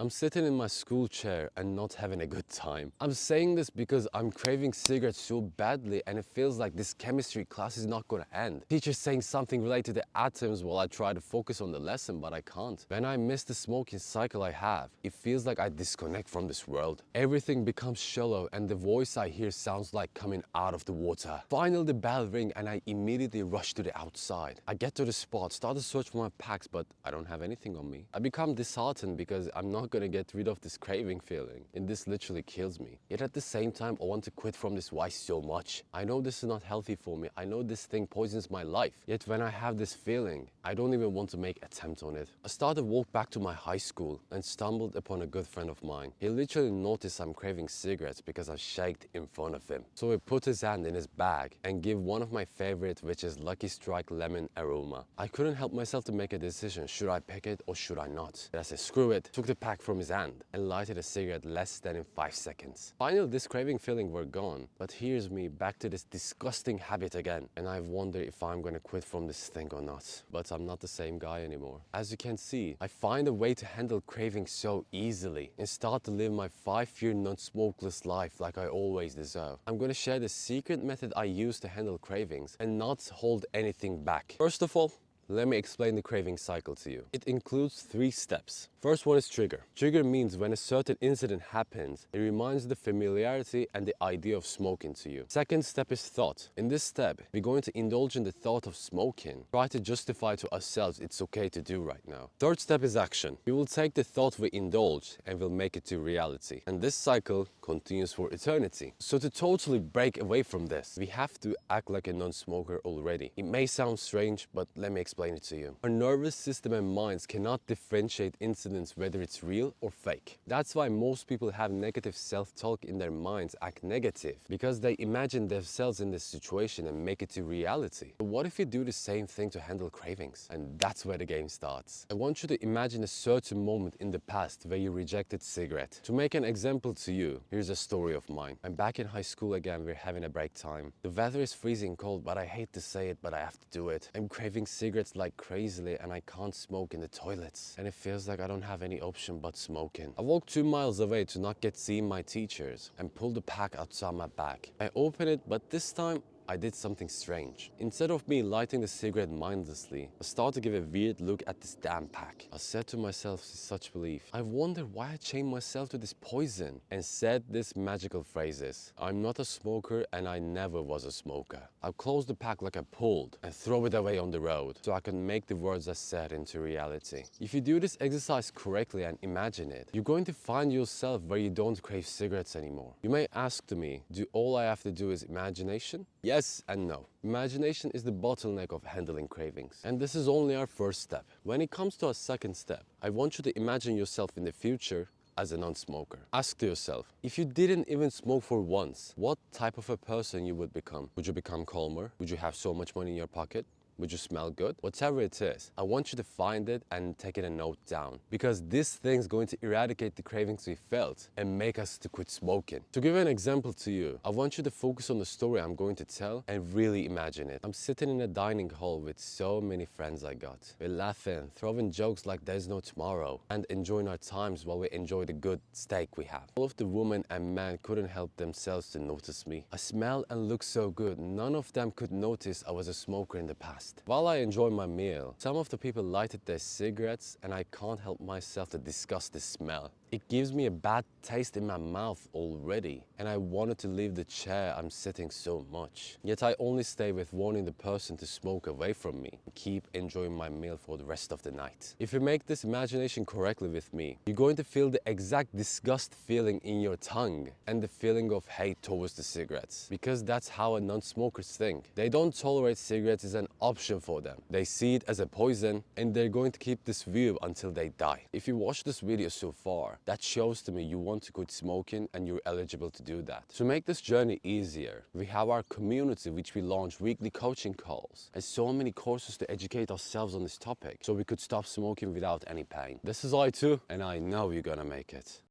I'm sitting in my school chair and not having a good time. I'm saying this because I'm craving cigarettes so badly and it feels like this chemistry class is not gonna end. Teacher's saying something related to atoms while I try to focus on the lesson, but I can't. When I miss the smoking cycle I have, it feels like I disconnect from this world. Everything becomes shallow and the voice I hear sounds like coming out of the water. Finally the bell rings and I immediately rush to the outside. I get to the spot, start to search for my packs, but I don't have anything on me. I become disheartened because I'm not gonna get rid of this craving feeling, and this literally kills me. Yet at the same time, I want to quit from this vice so much. I know this is not healthy for me. I know this thing poisons my life. Yet when I have this feeling, I don't even want to make attempt on it. I started to walk back to my high school and stumbled upon a good friend of mine. He literally noticed I'm craving cigarettes because I shaked in front of him. So he put his hand in his bag and gave one of my favorite, which is Lucky Strike Lemon Aroma. I couldn't help myself to make a decision. Should I pick it or should I not? But I said screw it, took the pack from his hand and lighted a cigarette less than in 5 seconds. Finally this craving feeling were gone, but here's me back to this disgusting habit again, and I've wondered if I'm gonna quit from this thing or not. But I'm not the same guy anymore. As you can see, I find a way to handle craving so easily and start to live my 5-year non-smokeless life like I always deserve. I'm gonna share the secret method I use to handle cravings and not hold anything back. First of all, let me explain the craving cycle to you. It includes 3 steps. First one is trigger. Trigger means when a certain incident happens, it reminds the familiarity and the idea of smoking to you. Second step is thought. In this step, we're going to indulge in the thought of smoking. Try to justify to ourselves it's okay to do right now. Third step is action. We will take the thought we indulged and we'll make it to reality. And this cycle continues for eternity. So to totally break away from this, we have to act like a non-smoker already. It may sound strange, but let me explain it to you. Our nervous system and minds cannot differentiate incidents whether it's real or fake. That's why most people have negative self-talk in their minds act negative, because they imagine themselves in this situation and make it to reality. But what if you do the same thing to handle cravings? And that's where the game starts. I want you to imagine a certain moment in the past where you rejected cigarette. To make an example to you, here's a story of mine. I'm back in high school again, we're having a break time. The weather is freezing cold, but I hate to say it, but I have to do it. I'm craving cigarettes like crazily and I can't smoke in the toilets. And it feels like I don't have any option but smoking. I walked 2 miles away to not get seen my teachers and pulled the pack outside my bag. I opened it, but this time I did something strange. Instead of me lighting the cigarette mindlessly, I started to give a weird look at this damn pack. I said to myself with such belief, I wonder why I chained myself to this poison, and said these magical phrases. I'm not a smoker and I never was a smoker. I closed the pack like I pulled and throw it away on the road so I can make the words I said into reality. If you do this exercise correctly and imagine it, you're going to find yourself where you don't crave cigarettes anymore. You may ask to me, do all I have to do is imagination? Yes and no. Imagination is the bottleneck of handling cravings. And this is only our first step. When it comes to our second step, I want you to imagine yourself in the future as a non-smoker. Ask to yourself, if you didn't even smoke for once, what type of a person you would become? Would you become calmer? Would you have so much money in your pocket? Would you smell good? Whatever it is, I want you to find it and take it a note down, because this thing's going to eradicate the cravings we felt and make us to quit smoking. To give an example to you, I want you to focus on the story I'm going to tell and really imagine it. I'm sitting in a dining hall with so many friends I got. We're laughing, throwing jokes like there's no tomorrow, and enjoying our times while we enjoy the good steak we have. All of the women and men couldn't help themselves to notice me. I smell and look so good. None of them could notice I was a smoker in the past. While I enjoy my meal, some of the people lighted their cigarettes and I can't help myself to disgust the smell. It gives me a bad taste in my mouth already, and I wanted to leave the chair I'm sitting so much. Yet I only stay with warning the person to smoke away from me and keep enjoying my meal for the rest of the night. If you make this imagination correctly with me, you're going to feel the exact disgust feeling in your tongue and the feeling of hate towards the cigarettes, because that's how a non-smokers think. They don't tolerate cigarettes as an option for them. They see it as a poison and they're going to keep this view until they die. If you watch this video so far, that shows to me you want to quit smoking and you're eligible to do that. To make this journey easier, we have our community, which we launch weekly coaching calls and so many courses to educate ourselves on this topic so we could stop smoking without any pain. This is I too, and I know you're gonna make it.